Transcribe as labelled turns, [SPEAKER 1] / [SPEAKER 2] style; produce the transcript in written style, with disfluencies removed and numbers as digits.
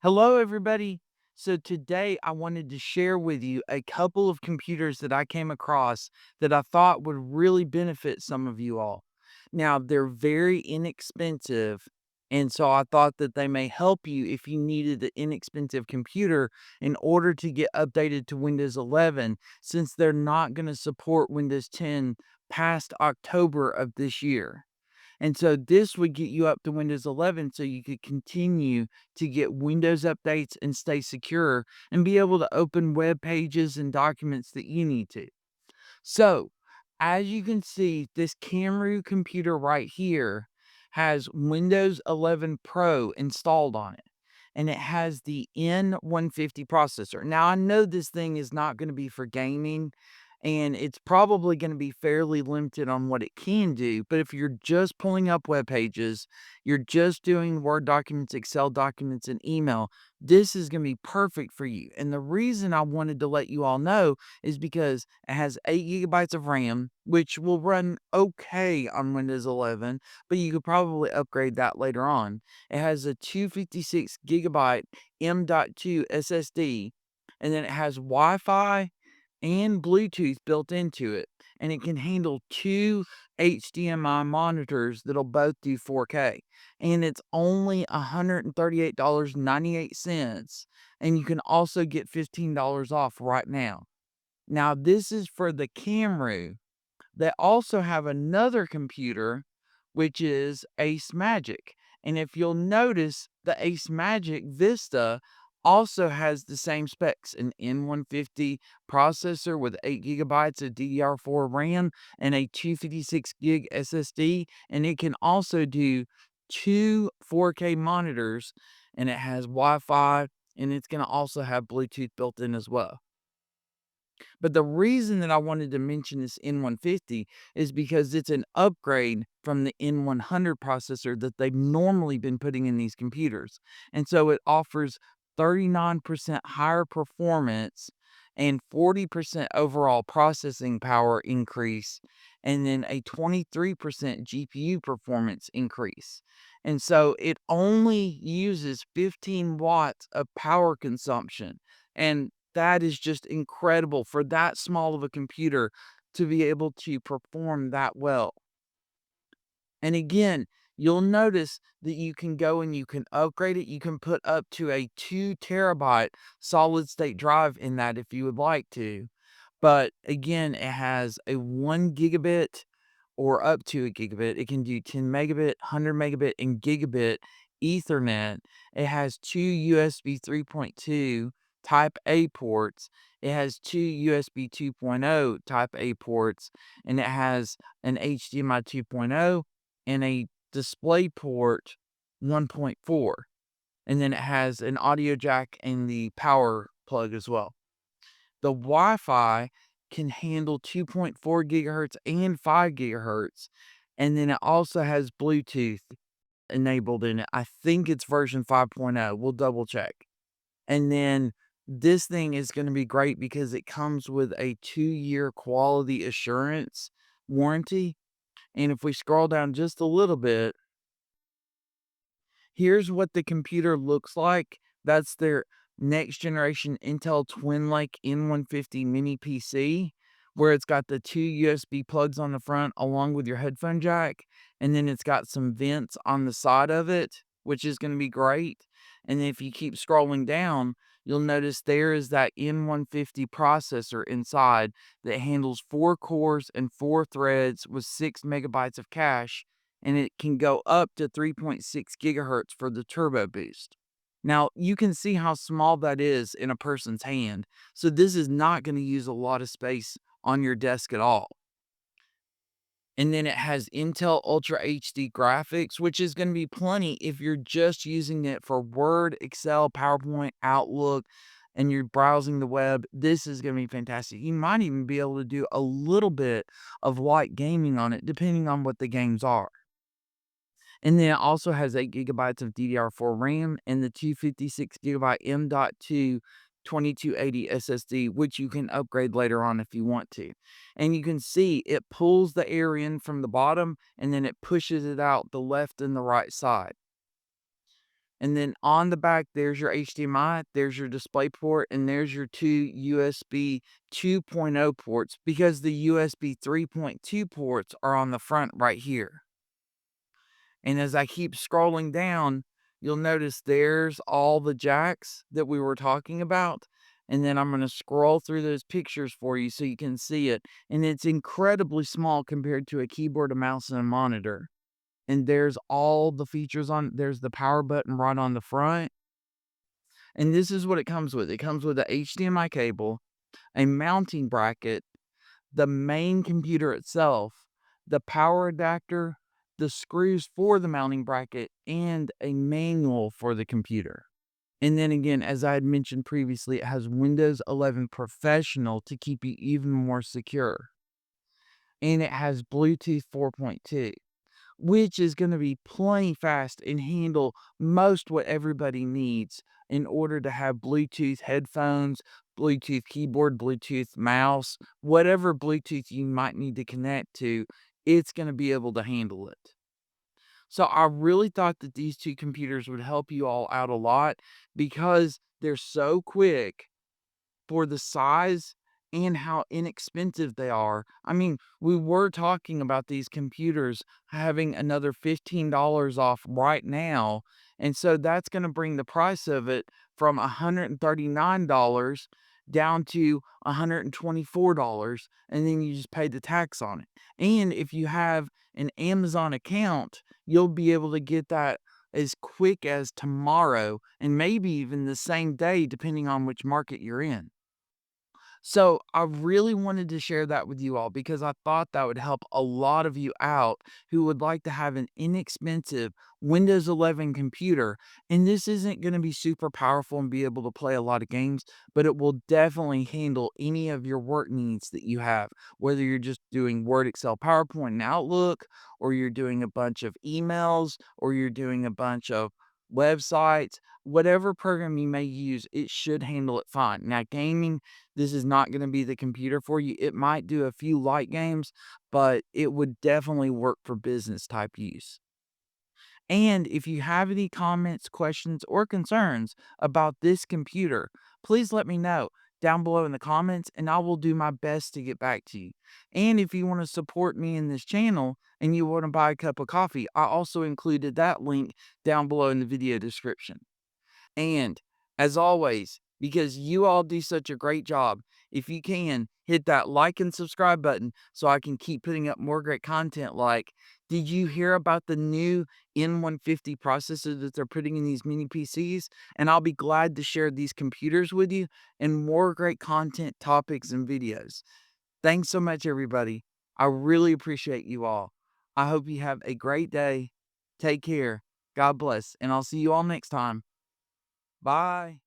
[SPEAKER 1] Hello, everybody. So, today I wanted to share with you a couple of computers that I came across that I thought would really benefit some of you all. Now, they're very inexpensive, and so I thought that they may help you if you needed an inexpensive computer in order to get updated to Windows 11, since they're not going to support Windows 10 past October of this year. And so this would get you up to Windows 11 so you could continue to get Windows updates and stay secure and be able to open web pages and documents that you need to. So, as you can see, this Camry computer right here has Windows 11 Pro installed on it, and it has the N150 processor. Now, I know this thing is not going to be for gaming, and it's probably going to be fairly limited on what it can do. But if you're just pulling up web pages, you're just doing Word documents, Excel documents, and email, this is going to be perfect for you. And the reason I wanted to let you all know is because it has 8 gigabytes of RAM, which will run okay on Windows 11, but you could probably upgrade that later on. It has a 256 gigabyte M.2 SSD, and then it has Wi-Fi and Bluetooth built into it, and it can handle two HDMI monitors that'll both do 4K. And it's only $138.98, and you can also get $15 off right now. Now, this is for the Camry. They also have another computer, which is Acemagic. And if you'll notice, the Acemagic Vista also has the same specs, an N150 processor with 8 gigabytes of DDR4 RAM and a 256 gig SSD. And it can also do two 4K monitors, and it has Wi-Fi, and it's going to also have Bluetooth built in as well. But the reason that I wanted to mention this N150 is because it's an upgrade from the N100 processor that they've normally been putting in these computers. And so it offers 39% higher performance and 40% overall processing power increase, and then a 23% GPU performance increase. And so it only uses 15 watts of power consumption. And that is just incredible for that small of a computer to be able to perform that well. And again, you'll notice that you can go and you can upgrade it. You can put up to a 2 terabyte solid state drive in that if you would like to. But again, it has a 1 gigabit or up to a gigabit. It can do 10 megabit, 100 megabit, and gigabit Ethernet. It has two USB 3.2 Type A ports. It has two USB 2.0 Type A ports, and it has an HDMI 2.0 and a DisplayPort 1.4. And then it has an audio jack and the power plug as well. The Wi-Fi can handle 2.4 gigahertz and 5 gigahertz, and then it also has Bluetooth enabled in it. I think it's version 5.0. We'll double check. And then this thing is going to be great because it comes with a 2-year quality assurance warranty. And if we scroll down just a little bit, here's what the computer looks like. That's their next generation Intel Twin Lake N150 Mini PC, where it's got the two USB plugs on the front along with your headphone jack. And then it's got some vents on the side of it, which is going to be great. And then if you keep scrolling down, you'll notice there is that N150 processor inside that handles 4 cores and 4 threads with 6 megabytes of cache, and it can go up to 3.6 gigahertz for the turbo boost. Now, you can see how small that is in a person's hand, so this is not going to use a lot of space on your desk at all. And then it has Intel Ultra HD graphics, which is going to be plenty if you're just using it for Word, Excel, PowerPoint, Outlook, and you're browsing the web. This is going to be fantastic. You might even be able to do a little bit of light gaming on it, depending on what the games are. And then it also has 8 gigabytes of DDR4 RAM and the 256 gigabyte M.2 2280 SSD, which you can upgrade later on if you want to. And you can see it pulls the air in from the bottom and then it pushes it out the left and the right side. And then on the back, there's your HDMI, there's your display port, and there's your two USB 2.0 ports because the USB 3.2 ports are on the front right here. And as I keep scrolling down, you'll notice there's all the jacks that we were talking about. And then I'm going to scroll through those pictures for you so you can see it. And it's incredibly small compared to a keyboard, a mouse, and a monitor. And there's all the features on, there's the power button right on the front. And this is what it comes with. It comes with a HDMI cable, a mounting bracket, the main computer itself, the power adapter, the screws for the mounting bracket, and a manual for the computer. And then again, as I had mentioned previously, it has Windows 11 Professional to keep you even more secure. And it has Bluetooth 4.2, which is going to be plenty fast and handle most what everybody needs in order to have Bluetooth headphones, Bluetooth keyboard, Bluetooth mouse, whatever Bluetooth you might need to connect to, it's going to be able to handle it. So I really thought that these two computers would help you all out a lot because they're so quick for the size and how inexpensive they are. I mean, we were talking about these computers having another $15 off right now, and so that's gonna bring the price of it from $139 down to $124, and then you just pay the tax on it. And if you have an Amazon account, you'll be able to get that as quick as tomorrow and maybe even the same day, depending on which market you're in. So I really wanted to share that with you all because I thought that would help a lot of you out who would like to have an inexpensive Windows 11 computer. And this isn't going to be super powerful and be able to play a lot of games, but it will definitely handle any of your work needs that you have, whether you're just doing Word, Excel, PowerPoint, and Outlook, or you're doing a bunch of emails, or you're doing a bunch of websites. Whatever program you may use, it should handle it fine. Now, gaming, this is not going to be the computer for you. It might do a few light games, but it would definitely work for business type use. And if you have any comments, questions, or concerns about this computer, please let me know down below in the comments and I will do my best to get back to you. And if you want to support me in this channel and you want to buy a cup of coffee, I also included that link down below in the video description. And as always, because you all do such a great job, if you can, hit that like and subscribe button so I can keep putting up more great content like, did you hear about the new N150 processor that they're putting in these mini PCs? And I'll be glad to share these computers with you and more great content, topics, and videos. Thanks so much, everybody. I really appreciate you all. I hope you have a great day. Take care. God bless. And I'll see you all next time. Bye.